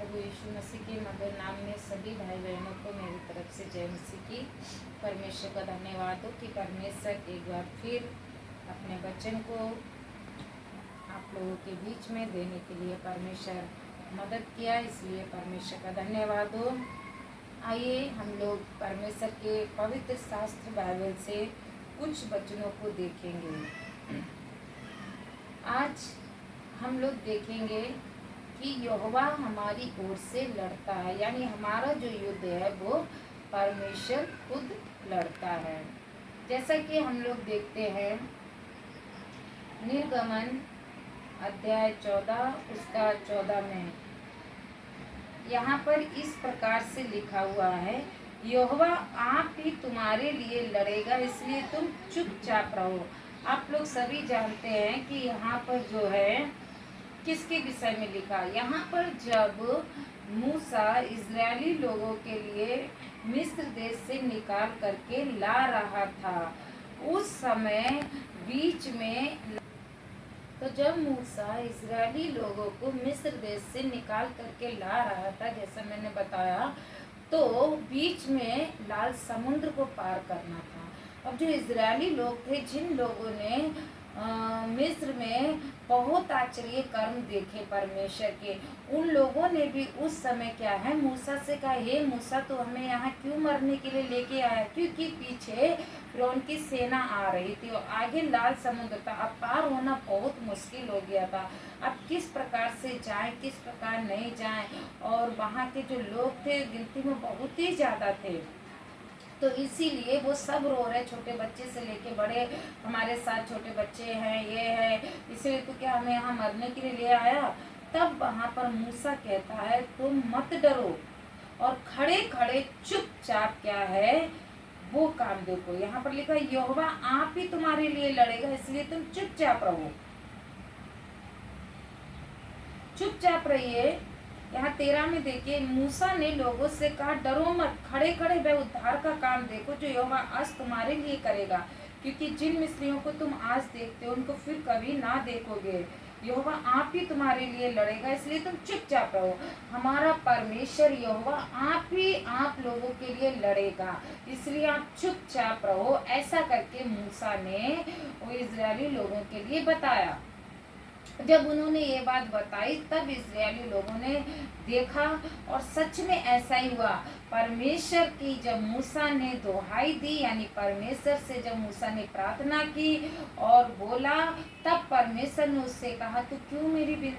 प्रभु यीशु मसीह के मधुर नाम में सभी भाई बहनों को मेरी तरफ से जय मसीह की। परमेश्वर का धन्यवाद हो कि परमेश्वर एक बार फिर अपने वचन को आप लोगों के बीच में देने के लिए परमेश्वर मदद किया, इसलिए परमेश्वर का धन्यवाद हो। आइए हम लोग परमेश्वर के पवित्र शास्त्र बाइबल से कुछ वचनों को देखेंगे। आज हम लोग देखेंगे कि यहोवा हमारी ओर से लड़ता है, यानी हमारा जो युद्ध है वो परमेश्वर खुद लड़ता है। जैसा कि हम लोग देखते हैं निर्गमन अध्याय 14 उसका 14 में यहाँ पर इस प्रकार से लिखा हुआ है, यहोवा आप ही तुम्हारे लिए लड़ेगा, इसलिए तुम चुपचाप रहो। आप लोग सभी जानते हैं कि यहाँ पर जो है किसके विषय में लिखा। यहाँ पर जब मूसा इजरायली लोगों के लिए मिस्र देश से निकाल करके ला रहा था, उस समय बीच में तो जब मूसा इजरायली लोगों को मिस्र देश से निकाल करके ला रहा था, जैसा मैंने बताया, तो बीच में लाल समुद्र को पार करना था। अब जो इजरायली लोग थे, जिन लोगों ने मिस्र में बहुत आश्चर्य कर्म देखे परमेश्वर के, उन लोगों ने भी उस समय क्या है मूसा से कहा, हे मूसा तो हमें यहाँ क्यों मरने के लिए लेके आया, क्योंकि पीछे फिरौन की सेना आ रही थी और आगे लाल समुद्र था। अब पार होना बहुत मुश्किल हो गया था। अब किस प्रकार से जाएं, किस प्रकार नहीं जाएं, और वहाँ के जो लोग थे गिनती में बहुत ही ज़्यादा थे, तो इसीलिए वो सब रो रहे, छोटे बच्चे से लेके बड़े, हमारे साथ छोटे बच्चे हैं, ये है, इसलिए तो क्या हमें यहाँ मरने के लिए ले आया। तब वहाँ पर मूसा कहता है तुम मत डरो और खड़े खड़े चुपचाप क्या है वो काम देखो। यहाँ पर लिखा यहोवा आप ही तुम्हारे लिए लड़ेगा, इसलिए तुम चुपचाप रहो, चुपचाप रहिए। यहाँ 13 में देखिए, मूसा ने लोगों से कहा डरो मत, खड़े खड़े वह उद्धार का काम देखो जो यहोवा आज तुम्हारे लिए करेगा, क्योंकि जिन मिस्रियों को तुम आज देखते हो उनको फिर कभी ना देखोगे। यहोवा आप ही तुम्हारे लिए लड़ेगा, इसलिए तुम चुपचाप रहो। हमारा परमेश्वर यहोवा आप ही आप लोगों के लिए लड़ेगा, इसलिए आप चुपचाप रहो। ऐसा करके मूसा ने वो इजरायली लोगों के लिए बताया। जब उन्होंने ये बात बताई तब इजरायली लोगों ने देखा और सच में ऐसा ही हुआ। परमेश्वर की जब मूसा ने दुहाई दी, यानी परमेश्वर से जब मूसा ने प्रार्थना की और बोला, तब परमेश्वर ने उससे कहा तू क्यों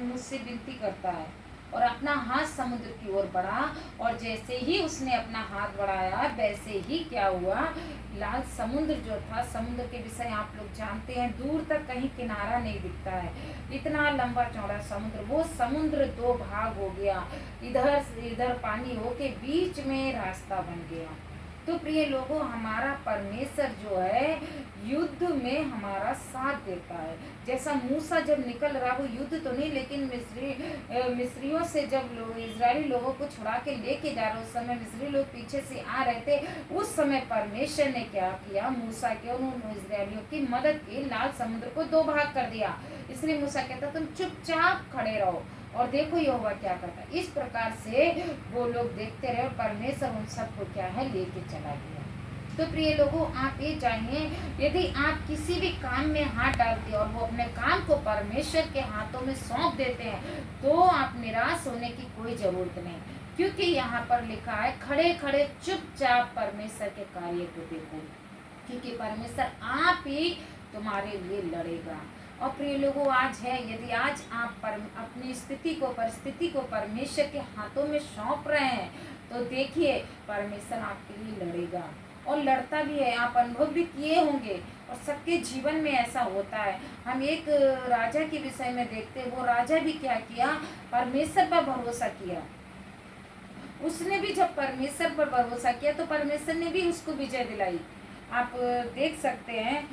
मुझसे विनती करता है, और अपना हाथ समुद्र की ओर बढ़ा। और जैसे ही उसने अपना हाथ बढ़ाया वैसे ही क्या हुआ, लाल समुद्र जो था, समुद्र के विषय आप लोग जानते हैं, दूर तक कहीं किनारा नहीं दिखता है, इतना लंबा चौड़ा समुद्र, वो समुद्र 2 भाग हो गया, इधर से इधर पानी होके बीच में रास्ता बन गया। तो प्रिय लोगों, हमारा परमेश्वर जो है युद्ध में हमारा साथ देता है। जैसा मूसा जब निकल रहा, वो युद्ध तो नहीं, लेकिन मिस्रियों से जब लोग इजरायली लोगों को छुड़ा के लेके जा रहे, उस समय मिस्री लोग पीछे से आ रहे थे, उस समय परमेश्वर ने क्या किया, मूसा के और उन इजरायलियों की मदद की, लाल समुद्र को 2 भाग कर दिया। इसलिए मूसा कहता तुम चुपचाप खड़े रहो और देखो यहोवा क्या करता है। इस प्रकार से वो लोग देखते रहे और परमेश्वर उन सबको क्या है लेके चला गया। तो प्रिय लोगों, आप ये जानिए, यदि आप किसी भी काम में हाथ डालते हैं और वो अपने काम को परमेश्वर के हाथों में सौंप देते हैं, तो आप निराश होने की कोई जरूरत नहीं, क्योंकि यहाँ पर लिखा है खड़े खड़े चुपचाप परमेश्वर के कार्य को देखो, क्योंकि परमेश्वर आप ही तुम्हारे लिए लड़ेगा। और प्रिय लोगों, आज है, यदि आज आप अपनी स्थिति को, परिस्थिति को परमेश्वर के हाथों में सौंप रहे हैं, तो देखिए परमेश्वर आपके लिए लड़ेगा और लड़ता भी है। आप अनुभव भी किए होंगे और सबके जीवन में ऐसा होता है। हम एक राजा के विषय में देखते हैं, वो राजा भी क्या किया, परमेश्वर पर भरोसा किया। उसने भी जब परमेश्वर पर भरोसा किया तो परमेश्वर ने भी उसको विजय दिलाई। आप देख सकते हैं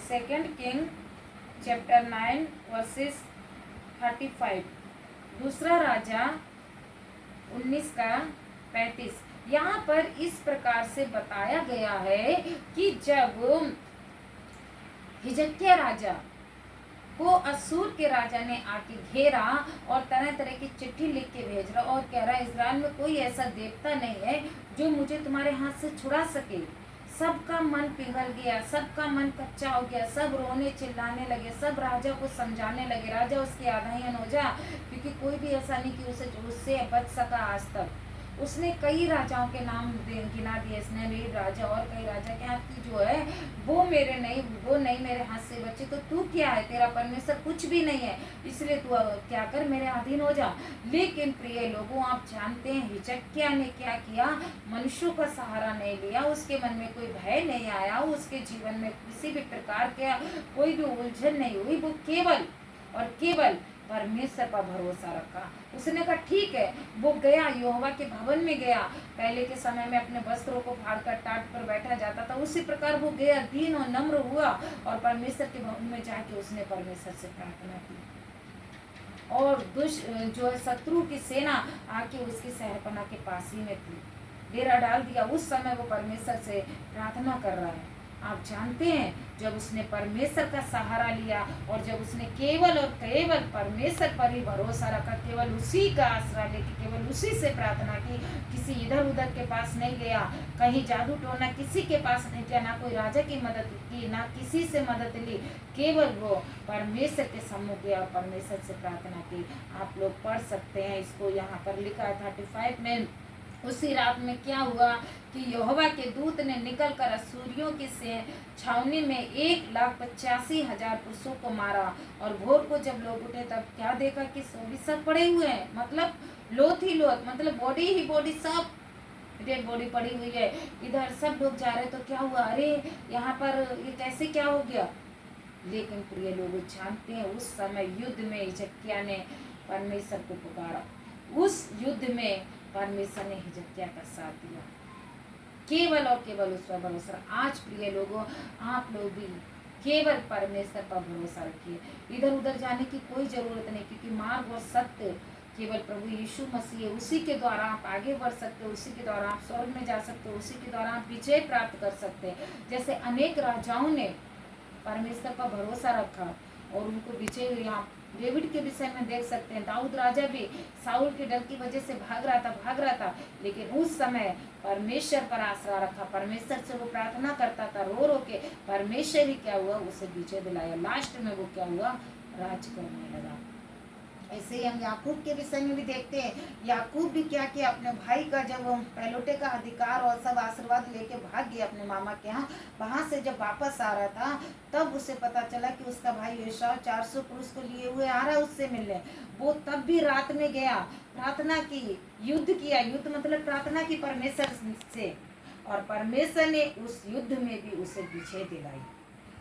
2 किंग चैप्टर 9 वर्सेस 35, दूसरा राजा 19 का 35। यहाँ पर इस प्रकार से बताया गया है कि जब हिजकिय्याह राजा को असूर के राजा ने आके घेरा और तरह तरह की चिट्ठी लिख के भेज रहा और कह रहा है इज़राइल में कोई ऐसा देवता नहीं है जो मुझे तुम्हारे हाथ से छुड़ा सके। सबका मन पिघल गया, सबका मन कच्चा हो गया, सब रोने चिल्लाने लगे, सब राजा को समझाने लगे। राजा उसके आधायन हो जा, क्योंकि कोई भी ऐसा नहीं कि उससे बच सका आज तक। उसने कई राजाओं के नाम गिना दिए, इसने भी राजा और कई राजा के हाथ की जो है वो नहीं मेरे हाथ से बचे। तो तू क्या है, तेरा परमेश्वर कुछ भी नहीं है, इसलिए तू क्या कर, मेरे अधीन हो जा। लेकिन प्रिय लोगों, आप जानते हैं हिजकिय्याह ने क्या किया? मनुष्यों का सहारा नहीं लिया, उसके मन में कोई भय नहीं आया, उसके जीवन में किसी भी प्रकार का कोई भी उलझन नहीं हुई। वो केवल और केवल परमेश्वर पर भरोसा रखा। उसने कहा ठीक है, वो गया यहोवा के भवन में गया। पहले के समय में अपने वस्त्रों को फाड़कर टाट पर बैठा जाता था, उसी प्रकार वो गया, दीन और नम्र हुआ और परमेश्वर के भवन में जाके उसने परमेश्वर से प्रार्थना की। और दुष्ट जो है शत्रु की सेना आके उसकी शहरपना के पास ही में थी, डेरा डाल दिया। उस समय वो परमेश्वर से प्रार्थना कर रहा है। आप जानते हैं, जब उसने परमेश्वर का सहारा लिया और जब उसने केवल और केवल परमेश्वर पर ही भरोसा रखा, केवल उसी का आसरा लेके केवल उसी से प्रार्थना की, किसी इधर उधर के पास नहीं गया, कहीं जादू टोना किसी के पास नहीं किया, ना कोई राजा की मदद की, ना किसी से मदद ली, केवल वो परमेश्वर के सम्मुख गया और परमेश्वर से प्रार्थना की। आप लोग पढ़ सकते हैं, इसको यहाँ पर लिखा है 35 में। उसी रात में क्या हुआ कि यहोवा के दूत ने निकलकर अश्शूरियों की छावनी में 1,85,000 पुरुषों को मारा। और भोर को जब लोग उठे तब क्या देखा कि सब पड़े हुए हैं, मतलब लोथ ही लोथ, मतलब बॉडी ही बॉडी, सब डेड बॉडी पड़ी हुई है। इधर सब लोग जा रहे, तो क्या हुआ, अरे यहाँ पर ये कैसे क्या हो गया। लेकिन प्रिय लोग जानते हैं, उस समय युद्ध में हिजकिय्याह ने परमेश्वर को पुकारा। उस युद्ध में परमेश्वर ने हिजकिय्याह का साथ दिया, केवल और केवल उस पर भरोसा। आज प्रिय लोगों, आप लोग भी केवल परमेश्वर पर भरोसा रखिए, इधर उधर जाने की कोई जरूरत नहीं, क्योंकि मार्ग और सत्य केवल प्रभु यीशु मसीह है। उसी के द्वारा आप आगे बढ़ सकते हो, उसी के द्वारा आप स्वर्ग में जा सकते हो, उसी के द्वारा आप विजय प्राप्त कर सकते हैं। जैसे अनेक राजाओं ने परमेश्वर पर भरोसा रखा और उनको विजय हुई। आप डेविड के विषय में देख सकते हैं, दाऊद राजा भी साउल के डर की वजह से भाग रहा था, लेकिन उस समय परमेश्वर पर आसरा रखा, परमेश्वर से वो प्रार्थना करता था रो रो के। परमेश्वर ही क्या हुआ, उसे विजय दिलाया। लास्ट में वो क्या हुआ, राज करने लगा। ऐसे ही हम याकूब के विषय में भी देखते हैं। याकूब भी क्या किया, अपने भाई का जब पहलौठे का अधिकार और सब आशीर्वाद लेके भाग गया अपने मामा के यहाँ, वहां से जब वापस आ रहा था तब उसे पता चला कि उसका भाई एसाव 400 पुरुष को लिए हुए आ रहा है उससे मिलने। वो तब भी रात में गया, प्रार्थना की, युद्ध किया। युद्ध मतलब प्रार्थना की परमेश्वर से, और परमेश्वर ने उस युद्ध में भी उसे विजय दिलाई।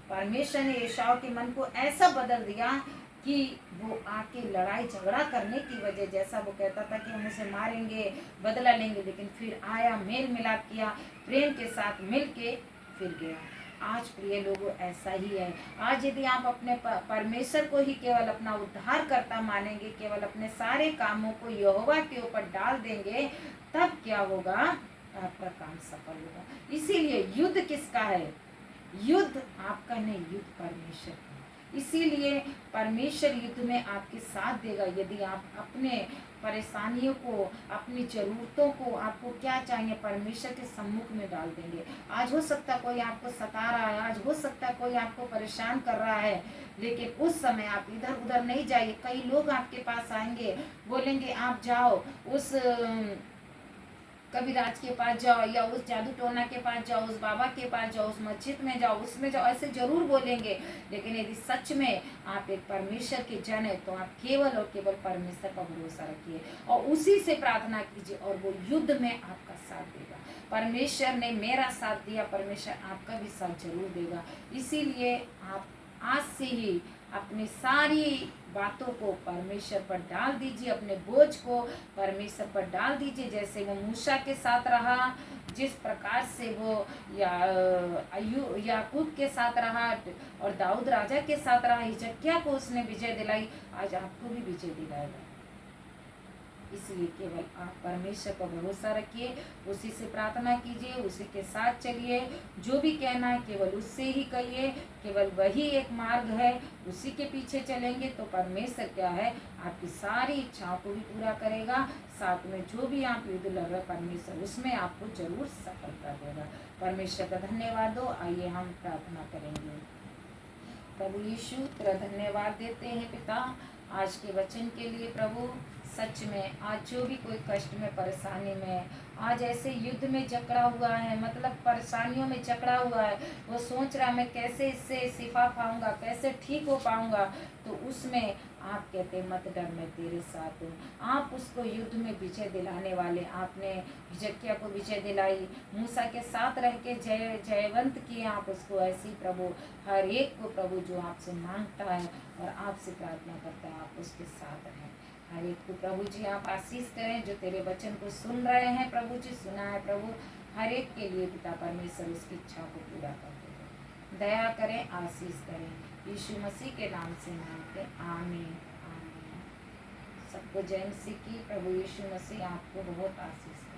परमेश्वर ने एसाव के मन को ऐसा बदल दिया कि वो आके लड़ाई झगड़ा करने की वजह, जैसा वो कहता था कि हम उसे मारेंगे, बदला लेंगे, लेकिन फिर आया, मेल मिलाप किया, प्रेम के साथ मिल के फिर गया। आज प्रिय लोगों ऐसा ही है। आज यदि आप अपने परमेश्वर को ही केवल अपना उद्धारकर्ता मानेंगे, केवल अपने सारे कामों को यहोवा के ऊपर डाल देंगे, तब क्या होगा, आपका काम सफल होगा। इसीलिए युद्ध किसका है, युद्ध आपका नहीं, युद्ध परमेश्वर का। इसीलिए परमेश्वर युद्ध में आपके साथ देगा यदि आप अपने परेशानियों को, अपनी ज़रूरतों को, आपको क्या चाहिए, परमेश्वर के सम्मुख में डाल देंगे। आज हो सकता कोई आपको सता रहा है, आज हो सकता कोई आपको परेशान कर रहा है, लेकिन उस समय आप इधर उधर नहीं जाइए। कई लोग आपके पास आएंगे, बोलेंगे आप जाओ उस कबीराज के पास जाओ, या उस जादू टोना के पास जाओ, उस बाबा के पास जाओ, उस मस्जिद में जाओ, उसमें जाओ, ऐसे जरूर बोलेंगे। लेकिन यदि सच में आप एक परमेश्वर के जन है, तो आप केवल और केवल परमेश्वर पर भरोसा रखिए और उसी से प्रार्थना कीजिए, और वो युद्ध में आपका साथ देगा। परमेश्वर ने मेरा साथ दिया, परमेश्वर आपका भी साथ जरूर देगा। इसीलिए आप आज से ही अपनी सारी बातों को परमेश्वर पर डाल दीजिए, अपने बोझ को परमेश्वर पर डाल दीजिए। जैसे वो मूसा के साथ रहा, जिस प्रकार से वो याकूब के साथ रहा और दाऊद राजा के साथ रहा, हिजकिय्याह को उसने विजय दिलाई, आज आपको भी विजय दिलाएगा। इसलिए केवल आप परमेश्वर पर भरोसा रखिए, उसी से प्रार्थना कीजिए, उसी के साथ चलिए, जो भी कहना है केवल उससे ही कहिए, केवल वही एक मार्ग है, उसी के पीछे चलेंगे तो परमेश्वर क्या है, आपकी सारी इच्छाओं को भी पूरा करेगा। साथ में जो भी आप युद्ध लड़ रहे परमेश्वर उसमें आपको जरूर सफलता देगा। परमेश्वर का धन्यवाद दो। आइए हम प्रार्थना करेंगे। प्रभु यीशु तेरा धन्यवाद देते हैं पिता आज के वचन के लिए। प्रभु सच में आज जो भी कोई कष्ट में परेशानी में आज ऐसे युद्ध में जकड़ा हुआ है, मतलब परेशानियों में जकड़ा हुआ है, वो सोच रहा है मैं कैसे इससे शिफा पाऊंगा, कैसे ठीक हो पाऊंगा, तो उसमें आप कहते मत डर, मैं तेरे साथ हूँ। आप उसको युद्ध में विजय दिलाने वाले, आपने हिजकिय्याह को विजय दिलाई, मूसा के साथ रह के जयवंत किए आप उसको। ऐसी प्रभु हर एक को प्रभु जो आपसे मांगता है और आपसे प्रार्थना करता है आप उसके साथ रहें। हर एक को प्रभु जी आप आशीष करें, जो तेरे वचन को सुन रहे हैं प्रभु जी, सुना है प्रभु, हर एक के लिए पिता परमेश्वर उसकी इच्छा को पूरा कर दे, दया करें, आशीष करें, यीशु मसीह के नाम से मांगते, आमीन आमीन। सबको जय मसीह की। प्रभु यीशु मसीह आपको बहुत आशीष